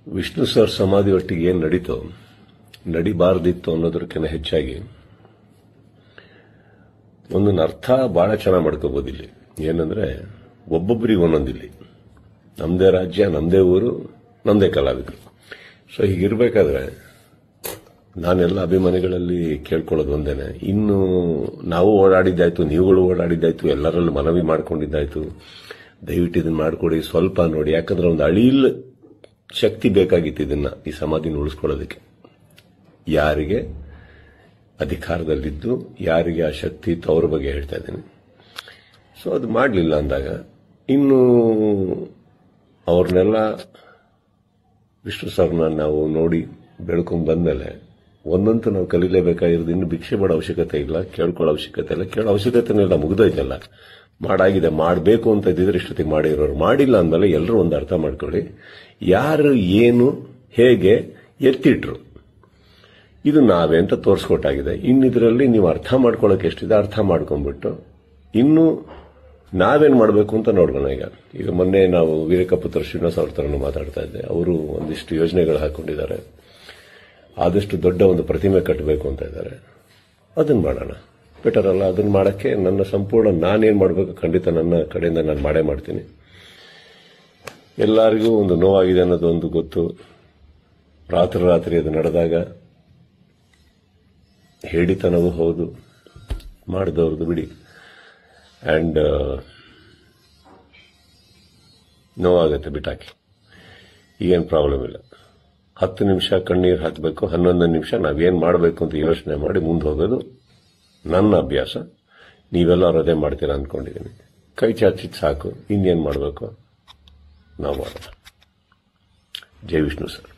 Vishnu sir ಸಮಾಧಿ ಒಟ್ಟಿಗೆ ಏನು ನಡೀತೋ ನಡಿಬಾರದಿತ್ತು ಅನ್ನೋದಕ್ಕಿಂತ ಹೆಚ್ಚಾಗಿ ಒಂದೊಂದು ಅರ್ಥ ಬಹಳ ಚೆನ್ನಾಗಿ ಮಾಡ್ಕೋಬಹುದು ಇಲ್ಲಿ. ಏನಂದ್ರೆ ಒಬ್ಬೊಬ್ಬರಿಗೆ ಒಂದೊಂದಿಲ್ಲಿ, ನಮ್ದೇ ರಾಜ್ಯ, ನಮ್ದೇ ಊರು, ನಮ್ದೇ ಕಲಾವಿದರು. ಸೊ ಹೀಗಿರ್ಬೇಕಾದ್ರೆ ನಾನೆಲ್ಲ ಅಭಿಮಾನಿಗಳಲ್ಲಿ ಕೇಳ್ಕೊಳ್ಳೋದು ಒಂದೇನೆ, ಇನ್ನು ನಾವು ಓಡಾಡಿದ್ದಾಯ್ತು, ನೀವುಗಳು ಓಡಾಡಿದ್ದಾಯ್ತು, ಎಲ್ಲರಲ್ಲೂ ಮನವಿ ಮಾಡ್ಕೊಂಡಿದ್ದಾಯ್ತು, ದಯವಿಟ್ಟು ಇದನ್ನ ಮಾಡಿಕೊಡಿ, ಸ್ವಲ್ಪ ನೋಡಿ. ಯಾಕಂದ್ರೆ ಒಂದು ಅಳಿಲ್ ಶಕ್ತಿ ಬೇಕಾಗಿತ್ತು ಇದನ್ನ, ಈ ಸಮಾಧಿನ ಉಳಿಸ್ಕೊಳ್ಳೋದಕ್ಕೆ. ಯಾರಿಗೆ ಅಧಿಕಾರದಲ್ಲಿದ್ದು ಯಾರಿಗೆ ಆ ಶಕ್ತಿ ಇತ್ತು ಅವ್ರ ಬಗ್ಗೆ ಹೇಳ್ತಾ ಇದ್ದೀನಿ. ಸೊ ಅದು ಮಾಡಲಿಲ್ಲ ಅಂದಾಗ ಇನ್ನು ಅವ್ರನ್ನೆಲ್ಲ ವಿಷ್ಣು ಸರ್ನ ನಾವು ನೋಡಿ ಬೆಳ್ಕೊಂಡ್ ಬಂದ್ಮೇಲೆ ಒಂದಂತೂ ನಾವು ಕಲೀಲೇಬೇಕಾಗಿರೋದು, ಇನ್ನು ಭಿಕ್ಷೆ ಮಾಡೋ ಅವಶ್ಯಕತೆ ಇಲ್ಲ, ಕೇಳ್ಕೊಳ್ಳೋ ಅವಶ್ಯಕತೆ ಇಲ್ಲ, ಕೇಳೋ ಅವಶ್ಯಕತೆನೇ ಇಲ್ಲ, ಮುಗ್ದೋಯ್ತಲ್ಲ. ಮಾಡಾಗಿದೆ, ಮಾಡಬೇಕು ಅಂತ ಇದ್ದಿದ್ರೆ ಇಷ್ಟೊತ್ತಿಗೆ ಮಾಡಿರೋರು. ಮಾಡಿಲ್ಲ ಅಂದಮೇಲೆ ಎಲ್ಲರೂ ಒಂದು ಅರ್ಥ ಮಾಡ್ಕೊಳ್ಳಿ, ಯಾರು ಏನು ಹೇಗೆ ಎತ್ತಿಟ್ರು ಇದು ನಾವೇ ಅಂತ ತೋರಿಸ್ಕೊಟ್ಟಾಗಿದೆ. ಇನ್ನಿದ್ರಲ್ಲಿ ನೀವು ಅರ್ಥ ಮಾಡ್ಕೊಳ್ಳೋಕೆ ಎಷ್ಟಿದೆ ಅರ್ಥ ಮಾಡ್ಕೊಂಡ್ಬಿಟ್ಟು ಇನ್ನು ನಾವೇನ್ ಮಾಡಬೇಕು ಅಂತ ನೋಡೋಣ. ಈಗ ಮೊನ್ನೆ ನಾವು ವೀರಕಪುತ್ರ ಶ್ರೀನಿವಾಸ ಅವ್ರ ತರನು ಮಾತಾಡ್ತಾ ಇದ್ದೆ. ಅವರು ಒಂದಿಷ್ಟು ಯೋಜನೆಗಳು ಹಾಕೊಂಡಿದ್ದಾರೆ, ಆದಷ್ಟು ದೊಡ್ಡ ಒಂದು ಪ್ರತಿಮೆ ಕಟ್ಟಬೇಕು ಅಂತ ಇದ್ದಾರೆ. ಅದನ್ನ ಮಾಡೋಣ, ಬೆಟರ್ ಅಲ್ಲ? ಅದನ್ನ ಮಾಡಕ್ಕೆ ನನ್ನ ಸಂಪೂರ್ಣ ನಾನೇನ್ ಮಾಡಬೇಕು ಖಂಡಿತ ನನ್ನ ಕಡೆಯಿಂದ ನಾನು ಮಾಡೇ ಮಾಡ್ತೀನಿ. ಎಲ್ಲರಿಗೂ ಒಂದು ನೋವಾಗಿದೆ ಅನ್ನೋದು ಒಂದು ಗೊತ್ತು. ರಾತ್ರಿ ಅದು ನಡೆದಾಗ ಹೇಳಿತನವೂ ಹೌದು, ಮಾಡಿದವ್ರದ್ದು ಬಿಡಿ. ಅಂಡ್ ನೋವಾಗತ್ತೆ, ಬಿಟ್ಟಾಕಿ, ಈಗೇನು ಪ್ರಾಬ್ಲಮ್ ಇಲ್ಲ. 10 ನಿಮಿಷ ಕಣ್ಣೀರು ಹಾಕಬೇಕು, 11 ನಿಮಿಷ ನಾವೇನ್ ಮಾಡಬೇಕು ಅಂತ ಯೋಚನೆ ಮಾಡಿ ಮುಂದೆ ಹೋಗೋದು ನನ್ನ ಅಭ್ಯಾಸ. ನೀವೆಲ್ಲರೂ ಅದೇ ಮಾಡ್ತೀರಾ ಅಂದ್ಕೊಂಡಿದ್ದೀನಿ. ಕೈ ಚಾಚಿದ್ ಸಾಕು, ಇನ್ನೇನು ಮಾಡಬೇಕು ನಾವು ಮಾಡೋಣ. ಜೈ ವಿಷ್ಣು ಸರ್.